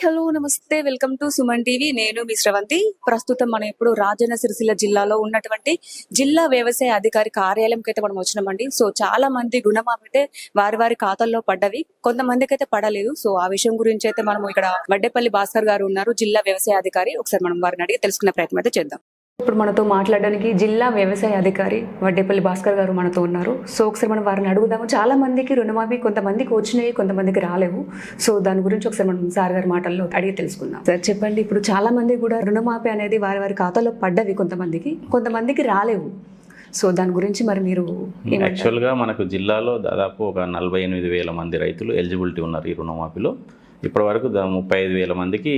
Hello నమస్తే welcome to Suman TV. నేను మీ శ్రవంతి. ప్రస్తుతం మనం ఇప్పుడు రాజన్న సిరిసిల్ల జిల్లాలో ఉన్నటువంటి జిల్లా వ్యవసాయ అధికారి కార్యాలయంకి అయితే మనం వచ్చినామండి. సో చాలా మంది రుణమాఫీ అయితే వారి ఖాతాల్లో పడ్డవి, కొంతమందికి అయితే పడలేదు. సో ఆ విషయం గురించి అయితే మనం ఇక్కడ వడ్డేపల్లి భాస్కర్ గారు ఉన్నారు, జిల్లా వ్యవసాయ అధికారి. ఒకసారి మనం వారిని అడిగి తెలుసుకునే ప్రయత్నం అయితే చేద్దాం. ఇప్పుడు మనతో మాట్లాడడానికి జిల్లా వ్యవసాయ అధికారి వడ్డేపల్లి భాస్కర్ గారు మనతో ఉన్నారు. సో ఒకసారి మనం వారిని అడుగుదాము. చాలా మందికి రుణమాఫీ కొంతమందికి వచ్చినాయి, కొంతమందికి రాలేవు. సో దాని గురించి ఒకసారి మనం సార్ గారి మాటల్లో అడిగి తెలుసుకుందాం. సార్ చెప్పండి, ఇప్పుడు చాలా మంది కూడా రుణమాఫీ అనేది వారి ఖాతాలో పడ్డవి, కొంతమందికి రాలేవు. సో దాని గురించి మరి మీరు యాక్చువల్గా మనకు జిల్లాలో దాదాపు ఒక 48,000 మంది రైతులు ఎలిజిబిలిటీ ఉన్నారు ఈ రుణమాఫీలో. ఇప్పటి వరకు 35,000 మందికి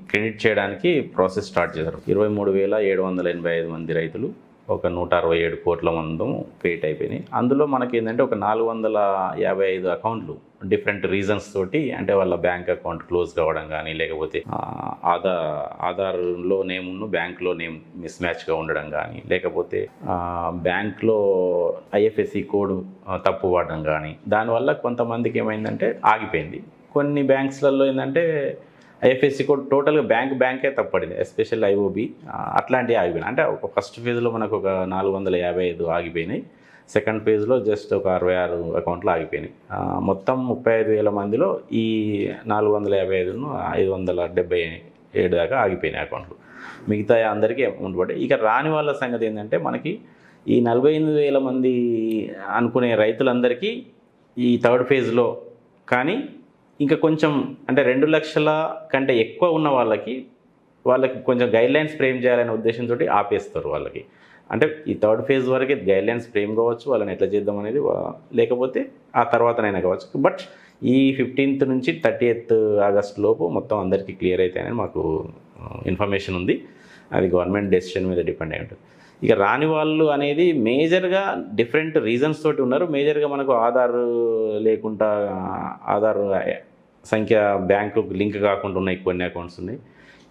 క్రెడిట్ చేయడానికి ప్రాసెస్ స్టార్ట్ చేశారు. 23,785 మంది రైతులు, ఒక 167 కోట్ల మందం క్రియేట్ అయిపోయినాయి. అందులో మనకి ఏంటంటే ఒక 455 అకౌంట్లు డిఫరెంట్ రీజన్స్ తోటి, అంటే వాళ్ళ బ్యాంక్ అకౌంట్ క్లోజ్ కావడం కానీ, లేకపోతే ఆధార్లో నేమ్ బ్యాంక్లో నేమ్ మిస్ మ్యాచ్గా ఉండడం కానీ, లేకపోతే బ్యాంక్లో ఐఎఫ్ఎస్సి కోడ్ తప్పు పడడం కానీ, దానివల్ల కొంతమందికి ఏమైందంటే ఆగిపోయింది. కొన్ని బ్యాంక్స్లలో ఏంటంటే ఐఎఫ్ఎస్సి కోడ్ టోటల్గా బ్యాంకే తప్పడింది, ఎస్పెషల్ ఐఓబి అట్లాంటివి ఆగిపోయినాయి. అంటే ఒక ఫస్ట్ ఫేజ్లో మనకు ఒక 455 ఆగిపోయినాయి, సెకండ్ ఫేజ్లో జస్ట్ ఒక 66 అకౌంట్లు ఆగిపోయినాయి. మొత్తం 35,000 మందిలో ఈ 455ను 577 దాకా ఆగిపోయినాయి అకౌంట్లు. మిగతా అందరికీ అమౌంట్ పడ్డాయి. ఇక రాని వాళ్ళ సంగతి ఏంటంటే మనకి ఈ 48,000 మంది అనుకునే రైతులందరికీ ఈ థర్డ్ ఫేజ్లో కానీ ఇంకా కొంచెం అంటే 2 లక్షల కంటే ఎక్కువ ఉన్న వాళ్ళకి కొంచెం గైడ్లైన్స్ ఫ్రేమ్ చేయాలనే ఉద్దేశంతో ఆపేస్తారు వాళ్ళకి. అంటే ఈ థర్డ్ ఫేజ్ వరకే గైడ్లైన్స్ ఫ్రేమ్ కావచ్చు, వాళ్ళని ఎట్లా చేద్దాం అనేది, లేకపోతే ఆ తర్వాతనైనా కావచ్చు. బట్ ఈ 15th నుంచి 30th ఆగస్ట్ లోపు మొత్తం అందరికీ క్లియర్ అవుతాయని మాకు ఇన్ఫర్మేషన్ ఉంది. అది గవర్నమెంట్ డెసిషన్ మీద డిపెండ్ అయి ఉంటుంది. ఇక రాని వాళ్ళు అనేది మేజర్గా డిఫరెంట్ రీజన్స్ తోటి ఉన్నారు. మేజర్గా మనకు ఆధార్ లేకుండా, ఆధార్ సంఖ్య బ్యాంకు లింక్ కాకుండా ఉన్నాయి కొన్ని అకౌంట్స్ ఉన్నాయి.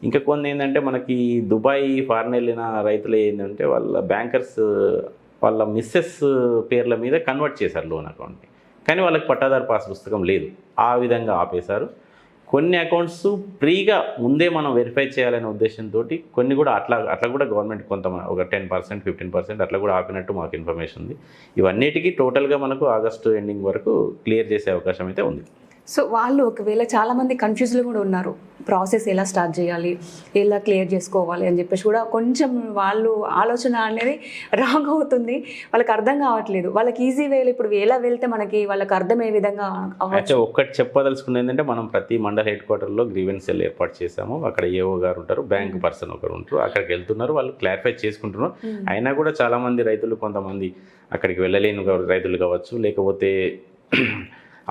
ఇంకా కొన్ని ఏంటంటే మనకి దుబాయ్ ఫారెన్ వెళ్ళిన రైతులు ఏంటంటే వాళ్ళ బ్యాంకర్స్ వాళ్ళ మిస్సెస్ పేర్ల మీద కన్వర్ట్ చేశారు లోన్ అకౌంట్ని, కానీ వాళ్ళకి పట్టాదారు పాస్ పుస్తకం లేదు. ఆ విధంగా ఆపేశారు. కొన్ని అకౌంట్స్ ఫ్రీగా ముందే మనం వెరిఫై చేయాలనే ఉద్దేశంతో కొన్ని కూడా అట్లా కూడా గవర్నమెంట్ కొంత ఒక 10%, 15% అట్లా కూడా ఆపినట్టు మాకు ఇన్ఫర్మేషన్ ఉంది. ఇవన్నిటికీ టోటల్గా మనకు ఆగస్టు ఎండింగ్ వరకు క్లియర్ చేసే అవకాశం అయితే ఉంది. సో వాళ్ళు ఒకవేళ చాలామంది కన్ఫ్యూజ్లో కూడా ఉన్నారు, ప్రాసెస్ ఎలా స్టార్ట్ చేయాలి, ఎలా క్లియర్ చేసుకోవాలి అని చెప్పేసి కూడా కొంచెం వాళ్ళు ఆలోచన అనేది రాంగ్ అవుతుంది, వాళ్ళకి అర్థం కావట్లేదు. వాళ్ళకి ఈజీ వేలు ఇప్పుడు ఎలా వెళ్తే మనకి వాళ్ళకి అర్థమయ్యే విధంగా అయితే ఒక్కటి చెప్పదలుచుకున్నది ఏంటంటే మనం ప్రతి మండల హెడ్ క్వార్టర్లో గ్రీవెన్స్ సెల్ ఏర్పాటు చేసాము. అక్కడ ఏఓ గారు ఉంటారు, బ్యాంక్ పర్సన్ ఒకరు ఉంటారు, అక్కడికి వెళ్తున్నారు, వాళ్ళు క్లారిఫై చేసుకుంటున్నారు. అయినా కూడా చాలామంది రైతులు, కొంతమంది అక్కడికి వెళ్ళలేని రైతులు కావచ్చు, లేకపోతే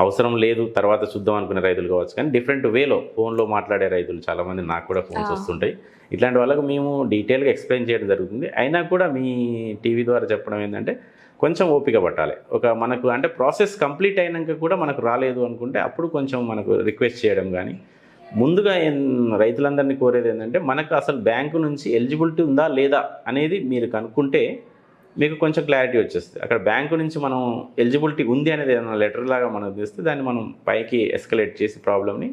అవసరం లేదు తర్వాత చూద్దాం అనుకునే రైతులు కావచ్చు, కానీ డిఫరెంట్ వేలో ఫోన్లో మాట్లాడే రైతులు చాలామంది నాకు కూడా ఫోన్స్ వస్తుంటాయి. ఇట్లాంటి వాళ్ళకు మేము డీటెయిల్గా ఎక్స్ప్లెయిన్ చేయడం జరుగుతుంది. అయినా కూడా మీ టీవీ ద్వారా చెప్పడం ఏంటంటే కొంచెం ఓపిక పట్టాలి. మనకు అంటే ప్రాసెస్ కంప్లీట్ అయినాక కూడా మనకు రాలేదు అనుకుంటే అప్పుడు కొంచెం మనకు రిక్వెస్ట్ చేయడం కానీ, ముందుగా రైతులందరినీ కోరేది ఏంటంటే మనకు అసలు బ్యాంకు నుంచి ఎలిజిబిలిటీ ఉందా లేదా అనేది మీరు కనుక్కుంటే మీకు కొంచెం క్లారిటీ వచ్చేస్తుంది. అక్కడ బ్యాంకు నుంచి మనం ఎలిజిబిలిటీ ఉంది అనేది ఏదైనా లెటర్ లాగా మనకు తెస్తే దాన్ని మనం పైకి ఎస్కలేట్ చేసి ప్రాబ్లమ్ని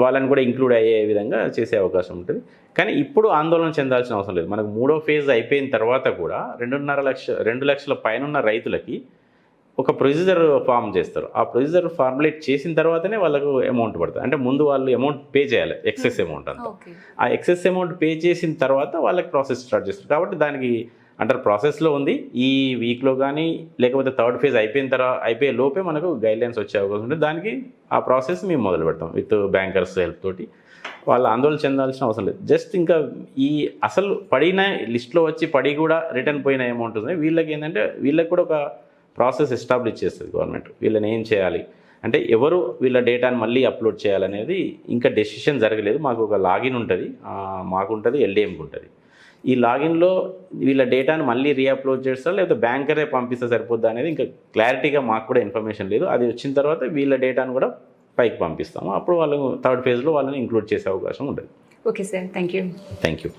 వాళ్ళని కూడా ఇంక్లూడ్ అయ్యే విధంగా చేసే అవకాశం ఉంటుంది. కానీ ఇప్పుడు ఆందోళన చెందాల్సిన అవసరం లేదు. మనకు 3వ ఫేజ్ అయిపోయిన తర్వాత కూడా 2 లక్షల పైన ఉన్న రైతులకి ఒక ప్రొసీజర్ ఫామ్ చేస్తారు. ఆ ప్రొసీజర్ ఫార్ములేట్ చేసిన తర్వాతనే వాళ్ళకు అమౌంట్ పడుతుంది. అంటే ముందు వాళ్ళు అమౌంట్ పే చేయాలి, ఎక్సెస్ అమౌంట్ అంతా. ఆ ఎక్సెస్ అమౌంట్ పే చేసిన తర్వాత వాళ్ళకి ప్రాసెస్ స్టార్ట్ చేస్తారు. కాబట్టి దానికి అండర్ ప్రాసెస్లో ఉంది. ఈ వీక్లో కానీ లేకపోతే థర్డ్ ఫేజ్ అయిపోయే లోపే మనకు గైడ్లైన్స్ వచ్చే అవకాశం ఉంటుంది. దానికి ఆ ప్రాసెస్ మేము మొదలు పెడతాం విత్ బ్యాంకర్స్ హెల్ప్ తోటి. వాళ్ళు ఆందోళన చెందాల్సిన అవసరం లేదు. జస్ట్ ఇంకా ఈ అసలు పడిన లిస్ట్లో వచ్చి పడి కూడా రిటర్న్ పోయిన అమౌంట్ ఉంది, వీళ్ళకి ఏంటంటే వీళ్ళకి కూడా ఒక ప్రాసెస్ ఎస్టాబ్లిష్ చేస్తుంది గవర్నమెంట్. వీళ్ళని ఏం చేయాలి అంటే ఎవరు వీళ్ళ డేటాని మళ్ళీ అప్లోడ్ చేయాలనేది ఇంకా డెసిషన్ జరగలేదు. మాకు ఒక లాగిన్ ఉంటుంది, మాకుంటుంది, ఎల్డిఎంకి ఉంటుంది. ఈ లాగిన్లో వీళ్ళ డేటాను మళ్ళీ రీఅప్లోడ్ చేస్తారా లేకపోతే బ్యాంకరే పంపిస్తే సరిపోద్దా అనేది ఇంకా క్లారిటీగా మాకు కూడా ఇన్ఫర్మేషన్ లేదు. అది వచ్చిన తర్వాత వీళ్ళ డేటాను కూడా పైకి పంపిస్తాము. అప్పుడు వాళ్ళు థర్డ్ ఫేజ్లో వాళ్ళని ఇంక్లూడ్ చేసే అవకాశం ఉంటుంది. Okay sir, thank you.